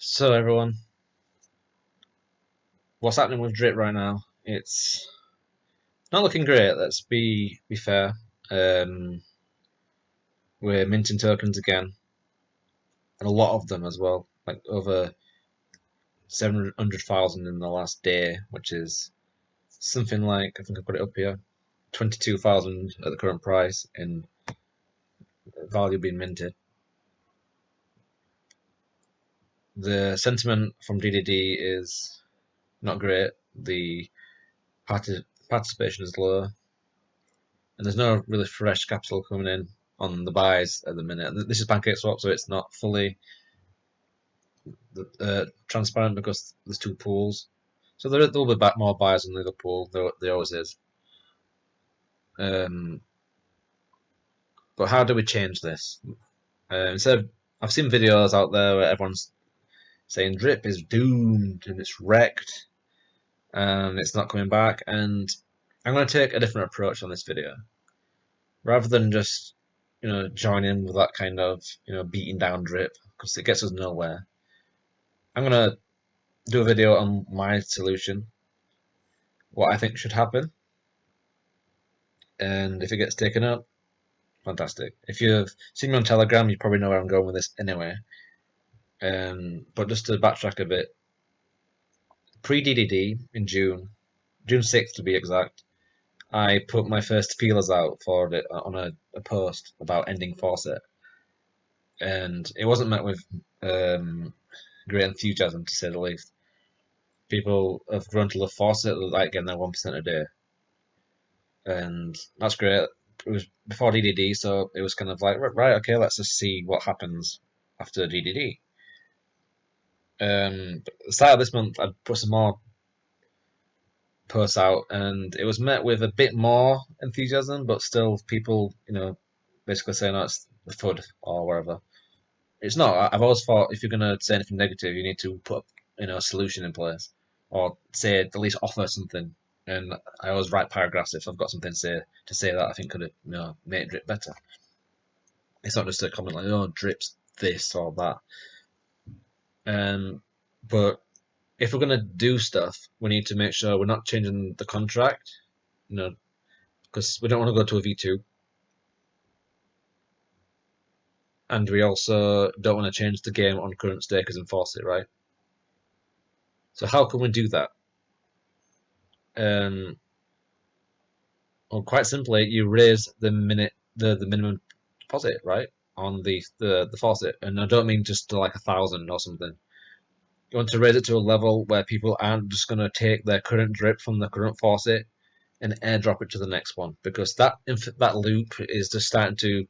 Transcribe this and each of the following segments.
So everyone, what's happening with Drip right now? It's not looking great. Let's be fair. Um, we're minting tokens again, and a lot of them as well. Like over 700,000 in the last day, which is something like, I think I've got it up here, 22,000 at the current price in value being minted. The sentiment from DDD is not great. The participation is low, and there's no really fresh capital coming in on the buys at the minute. This is PancakeSwap, so it's not fully transparent because there's two pools. So there'll be back more buyers in the other pool. There always is. Um, but how do we change this? Instead of, I've seen videos out there where everyone's saying Drip is doomed and it's wrecked and it's not coming back. And I'm going to take a different approach on this video. Rather than just join in with that kind of beating down Drip because it gets us nowhere. I'm going to do a video on my solution, what I think should happen, and if it gets taken up, fantastic. If you've seen me on Telegram, you probably know where I'm going with this anyway. But just to backtrack a bit, pre-DDD in June 6th to be exact, I put my first feelers out for it on a post about ending Faucet, and it wasn't met with great enthusiasm to say the least. People have grown to love Faucet, like getting their 1% a day, and that's great. It was before DDD, so it was kind of like, right, okay, let's just see what happens after DDD. At the start of this month, I put some more posts out, and it was met with a bit more enthusiasm, but still people, basically saying, "Oh, it's the FUD or whatever." It's not. I've always thought if you're gonna say anything negative, you need to put, a solution in place, or say at least offer something. And I always write paragraphs if I've got something to say that I think could have, made Drip better. It's not just a comment like, "Oh, Drip's this or that." But if we're gonna do stuff, we need to make sure we're not changing the contract, because we don't want to go to a V2, and we also don't want to change the game on current stakers and force it, right? So how can we do that? Um, well, quite simply, you raise the minimum deposit, right, on the faucet, and I don't mean just to like 1,000 or something. You want to raise it to a level where people aren't just going to take their current drip from the current faucet and airdrop it to the next one, because that loop is just starting to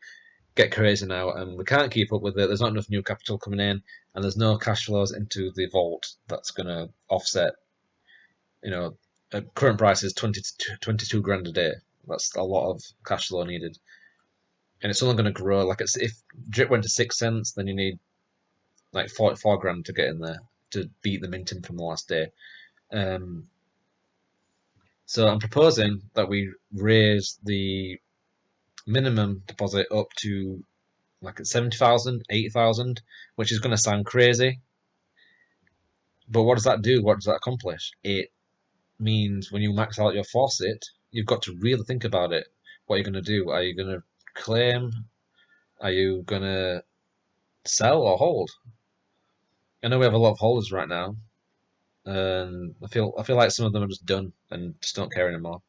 get crazy now, and we can't keep up with it. There's not enough new capital coming in, and there's no cash flows into the vault that's going to offset. At current price is 22 grand a day. That's a lot of cash flow needed, and it's only going to grow. Like if drip went to 6 cents, then you need like 44 grand to get in there to beat the minting from the last day. Um, so I'm proposing that we raise the minimum deposit up to like at 70,000, 80,000, which is going to sound crazy. But what does that do? What does that accomplish? It means when you max out your faucet, you've got to really think about it. What are you going to do? Are you going to claim? Are you going to sell or hold? I know we have a lot of holders right now, and I feel like some of them are just done and just don't care anymore.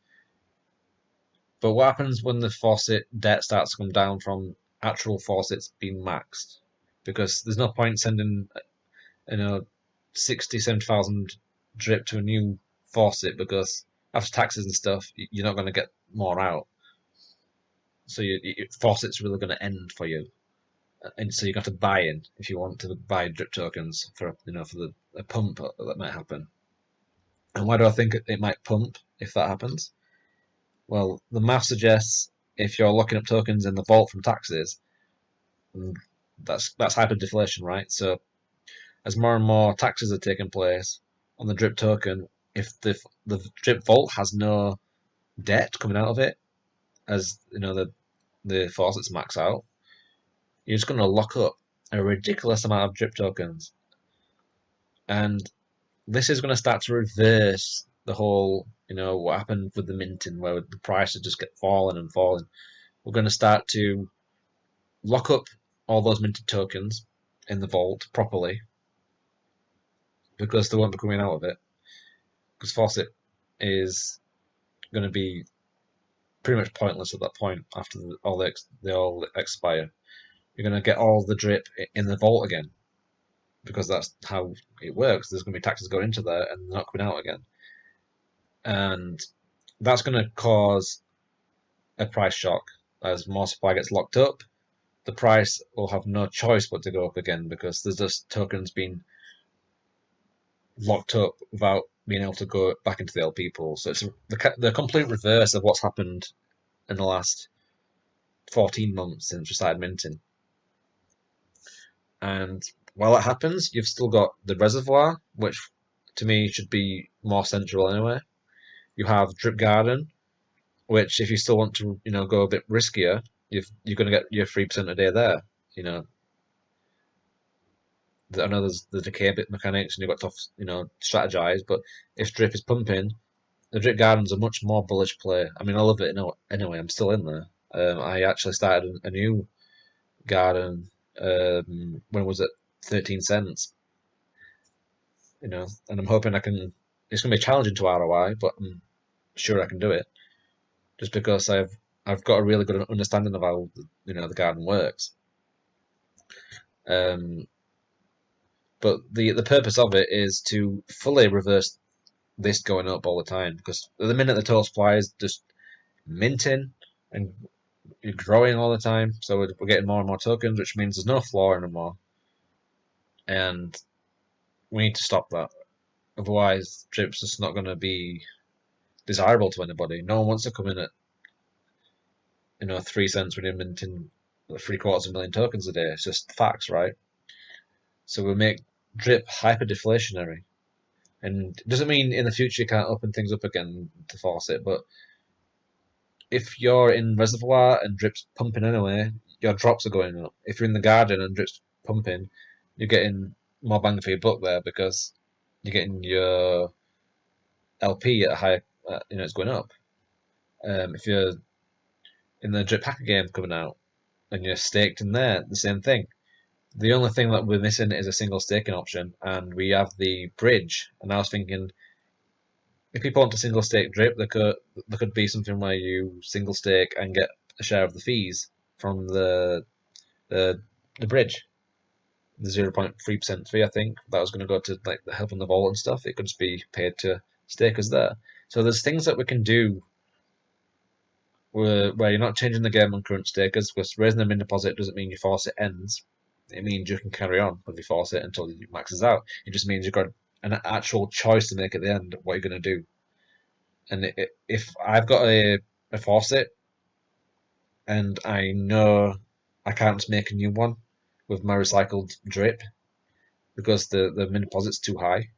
But what happens when the faucet debt starts to come down from actual faucets being maxed? Because there's no point sending 60, 70,000 drip to a new faucet because after taxes and stuff, you're not going to get more out. So your faucet's really going to end for you, and so you have to buy in if you want to buy drip tokens for for the pump that might happen. And why do I think it might pump if that happens? Well, the math suggests if you're locking up tokens in the vault from taxes, that's hyperdeflation, right? So as more and more taxes are taking place on the drip token, if the drip vault has no debt coming out of it, as the faucets max out, you're just going to lock up a ridiculous amount of drip tokens. And this is going to start to reverse the whole, what happened with the minting, where the prices just get falling and falling. We're going to start to lock up all those minted tokens in the vault properly because they won't be coming out of it. Because Faucet is going to be pretty much pointless at that point after they all expire. You're going to get all the drip in the vault again because that's how it works. There's going to be taxes going into there and they're not coming out again. And that's going to cause a price shock as more supply gets locked up. The price will have no choice but to go up again because there's just tokens being locked up without being able to go back into the LP pool. So it's the complete reverse of what's happened in the last 14 months since we started minting. And while that happens, you've still got the reservoir, which to me should be more central anyway. You have Drip Garden, which if you still want to, go a bit riskier, you're going to get your 3% a day there. I know there's the decay bit mechanics and you've got to, strategize. But if Drip is pumping, the Drip Garden's a much more bullish play. I mean, I love it anyway. I'm still in there. I actually started a new garden. When was it? 13 cents. And I'm hoping I can. It's going to be challenging to ROI, but I'm sure I can do it. Just because I've got a really good understanding of how the garden works. But the purpose of it is to fully reverse this going up all the time because at the minute the total supply is just minting and growing all the time, so we're getting more and more tokens, which means there's no floor anymore, and we need to stop that. Otherwise, Drip's just not going to be desirable to anybody. No one wants to come in at 3 cents when you're minting 750,000 tokens a day. It's just facts, right? So we make Drip hyper deflationary, and it doesn't mean in the future you can't open things up again to force it, but if you're in reservoir and Drip's pumping anyway, your drops are going up. If you're in the garden and Drip's pumping, you're getting more bang for your buck there because you're getting your LP at a higher, it's going up. If you're in the Drip Hacker game coming out and you're staked in there, the same thing. The only thing that we're missing is a single staking option, and we have the bridge. And I was thinking, if people want to single stake Drip, there could be something where you single stake and get a share of the fees from the bridge, the 0.3% fee. I think that was going to go to like the help in the vault and stuff. It could just be paid to stakers there. So there's things that we can do where you're not changing the game on current stakers because raising them in deposit doesn't mean your faucet ends. It means you can carry on with your faucet until it maxes out. It just means you've got an actual choice to make at the end of what you're going to do. And if I've got a faucet and I know I can't make a new one with my recycled drip because the min deposit's too high,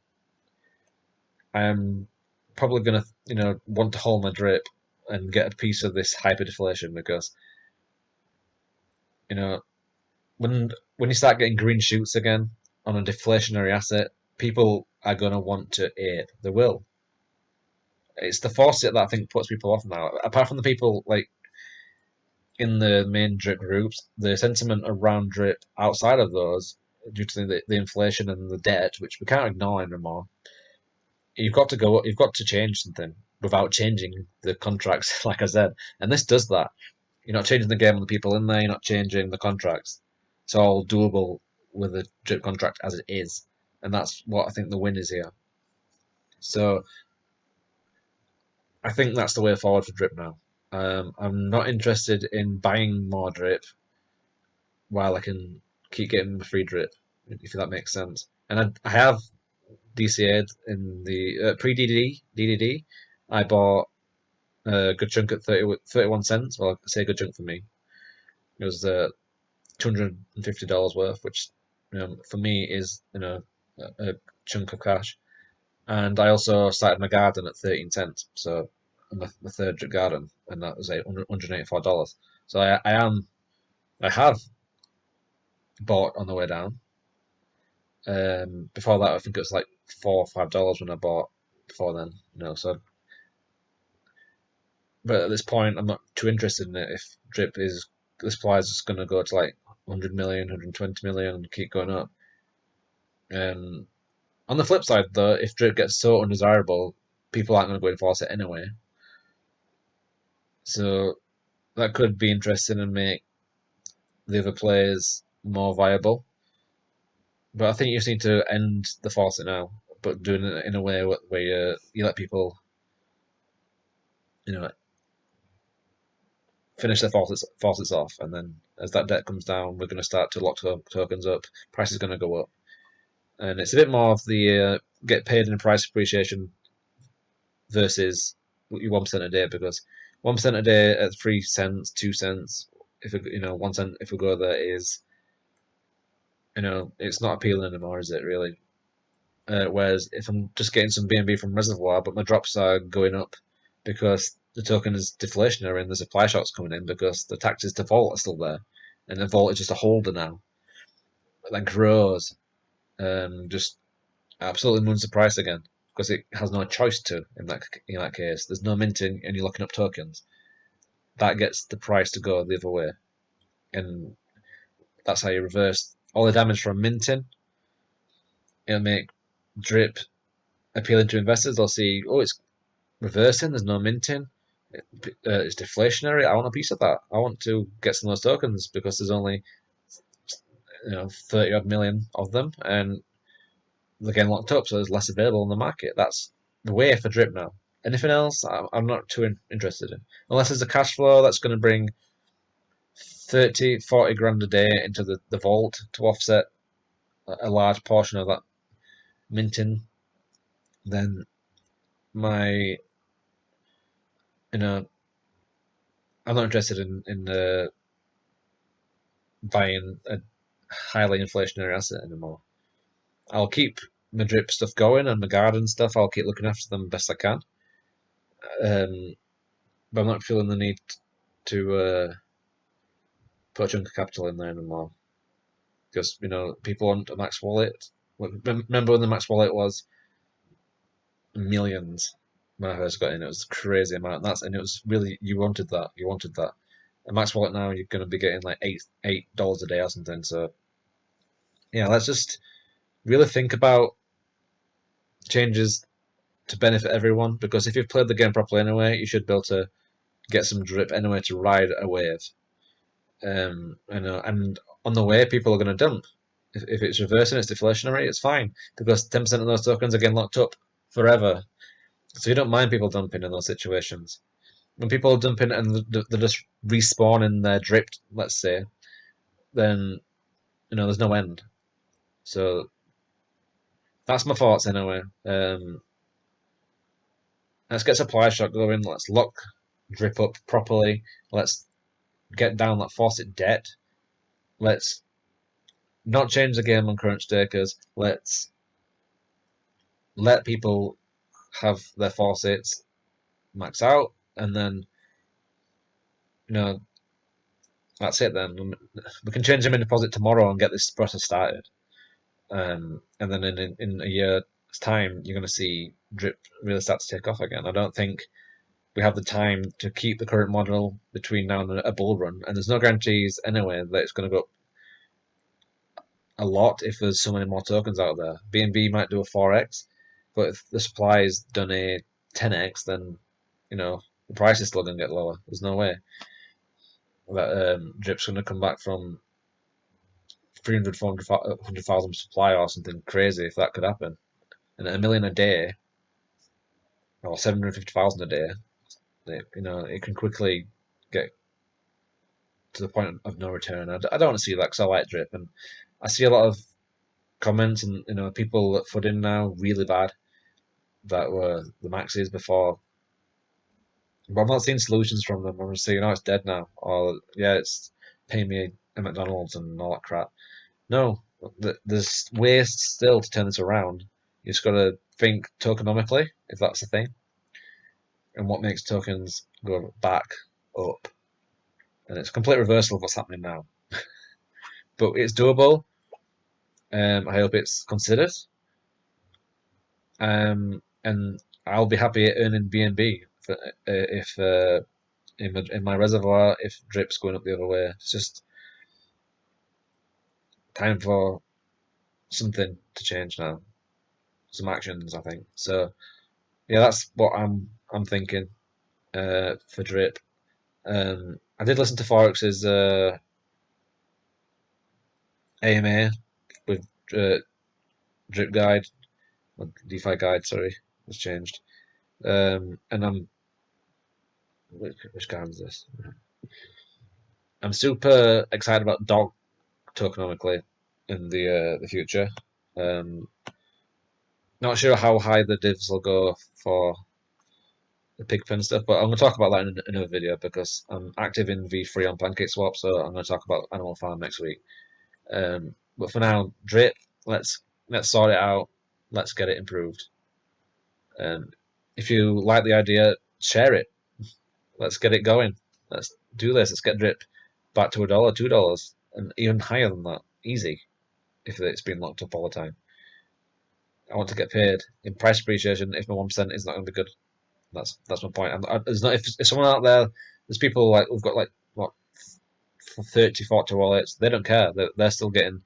I'm probably gonna want to hold my drip and get a piece of this hyperdeflation because you know when you start getting green shoots again on a deflationary asset, people are gonna want to ape. They will. It's the faucet that I think puts people off now. Apart from the people like in the main drip groups, the sentiment around drip outside of those, due to the inflation and the debt, which we can't ignore anymore, you've got to change something without changing the contracts, like I said. And this does that. You're not changing the game on the people in there, you're not changing the contracts. It's all doable with the drip contract as it is. And that's what I think the win is here. So I think that's the way forward for drip now. I'm not interested in buying more drip while I can keep getting the free drip, if that makes sense. And I have DCA'd in the pre-DDD. I bought a good chunk at 31 cents. Well, I say a good chunk for me. It was $250 worth, which for me is a chunk of cash. And I also started my garden at 13 cents, so my third drip garden, and that was $184. So I have bought on the way down, Before that, I think it was like $4 or $5 when I bought. Before then, So, but at this point, I'm not too interested in it. If drip is the supply is just going to go to like 100 million, 120 million, and keep going up. On the flip side, though, if drip gets so undesirable, people aren't going to go enforce it anyway. So that could be interesting and make the other players more viable. But I think you just need to end the faucet now, but doing it in a way where you let people, you know, finish their faucets off, and then as that debt comes down, we're going to start to lock tokens up. Price is going to go up, and it's a bit more of the get paid in price appreciation versus your 1% a day, because 1% a day at 3 cents, 2 cents, if 1 cent if we go there is, it's not appealing anymore, is it really? Whereas if I'm just getting some BNB from Reservoir, but my drops are going up because the token is deflationary and the supply shock's coming in because the taxes to Vault are still there, and the Vault is just a holder now that grows, just absolutely moons the price again because it has no choice to in that case. There's no minting and you're locking up tokens. That gets the price to go the other way, and that's how you reverse all the damage from minting. It'll make drip appealing to investors. They'll see, oh, it's reversing. There's no minting. It's deflationary. I want a piece of that. I want to get some of those tokens because there's only 30 odd million of them, and they're getting locked up, so there's less available on the market. That's the way for drip now. Anything else, I'm not too interested in, unless there's a cash flow that's going to bring 30, 40 grand a day into the vault to offset a large portion of that minting. Then my, you know, I'm not interested in buying a highly inflationary asset anymore. I'll keep my drip stuff going and my garden stuff. I'll keep looking after them best I can. But I'm not feeling the need to put a chunk of capital in there anymore because people want a max wallet. Remember when the max wallet was millions when I first got in? It was a crazy amount. And it was really, you wanted that. You wanted that. A max wallet now you're going to be getting like $8 a day or something. So yeah, let's just really think about changes to benefit everyone, because if you've played the game properly anyway, you should be able to get some drip anyway to ride a wave. And on the way, people are going to dump. If it's reversing, it's deflationary, it's fine because 10% of those tokens are getting locked up forever. So you don't mind people dumping in those situations. When people are dumping and they're just respawning their drip, let's say, then there's no end. So that's my thoughts anyway. Let's get supply shock going. Let's lock drip up properly. Let's get down that faucet debt. Let's not change the game on current stakers. Let's let people have their faucets max out, and then that's it. Then we can change them in deposit tomorrow and get this process started. And then in a year's time, you're going to see drip really start to take off again. I don't think we have the time to keep the current model between now and a bull run, and there's no guarantees anyway that it's going to go up a lot if there's so many more tokens out there. BNB might do a 4x, but if the supply is done a 10x, then the price is still going to get lower. There's no way that drip's going to come back from 300, 400,000 supply or something crazy if that could happen. And at a million a day, or 750,000 a day, it can quickly get to the point of no return. I don't want to see that because I like drip, and I see a lot of comments and people that FUD in now really bad that were the maxes before. But I'm not seeing solutions from them. I'm just saying, oh, it's dead now, or yeah, it's paying me a McDonald's and all that crap. No, there's ways still to turn this around. You just got to think tokenomically, if that's the thing, and what makes tokens go back up. And it's a complete reversal of what's happening now. But it's doable, I hope it's considered. And I'll be happy earning BNB if in my reservoir if drip's going up the other way. It's just time for something to change now. Some actions, I think. So yeah, that's what I'm thinking for drip. I did listen to Forex's AMA with uh, drip guide, or DeFi guide, sorry, was changed. And which guide is this? I'm super excited about dog tokenomically in the future. Um, Not sure how high the divs will go for the Pigpen stuff, but I'm going to talk about that in another video because I'm active in V3 on PancakeSwap, so I'm going to talk about Animal Farm next week. But for now, drip. Let's sort it out. Let's get it improved. If you like the idea, share it. Let's get it going. Let's do this. Let's get drip back to $1, $2, and even higher than that. Easy if it's been locked up all the time. I want to get paid in price appreciation if my 1% is not going to be good. That's my point. There's not if someone out there, there's people like we've got like what 30, 40 wallets. They don't care. They're still getting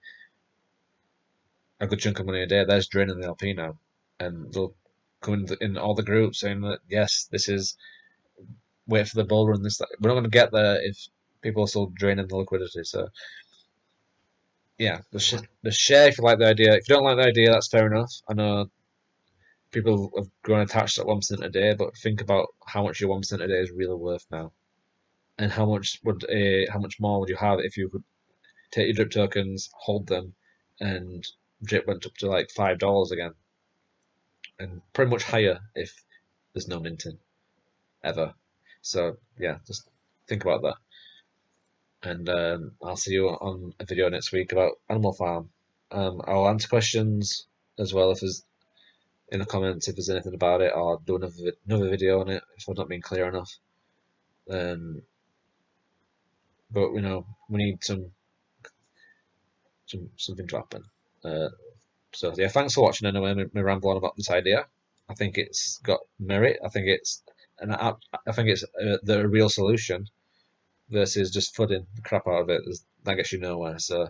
a good chunk of money a day. They're just draining the LP now, and they'll come in all the groups saying that yes, this is wait for the bull run. This we're not going to get there if people are still draining the liquidity. So yeah, the share if you like the idea. If you don't like the idea, that's fair enough. I know people have grown attached to 1% a day, but think about how much your 1% a day is really worth now, and how much more would you have if you could take your drip tokens, hold them, and drip went up to like $5 again, and pretty much higher if there's no minting ever. So yeah, just think about that, and I'll see you on a video next week about Animal Farm. I'll answer questions as well if there's in the comments if there's anything about it, or do another video on it if I've not been clear enough. Um, but we need something to happen. Uh, so yeah, thanks for watching anyway. Me ramble on about this idea. I think it's got merit. I think it's the real solution versus just flooding the crap out of it. That gets you nowhere. So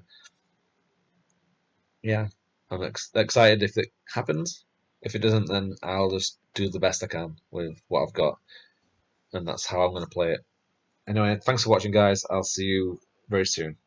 yeah, I'm excited if it happens. If it doesn't, then I'll just do the best I can with what I've got, and that's how I'm going to play it. Anyway, thanks for watching, guys. I'll see you very soon.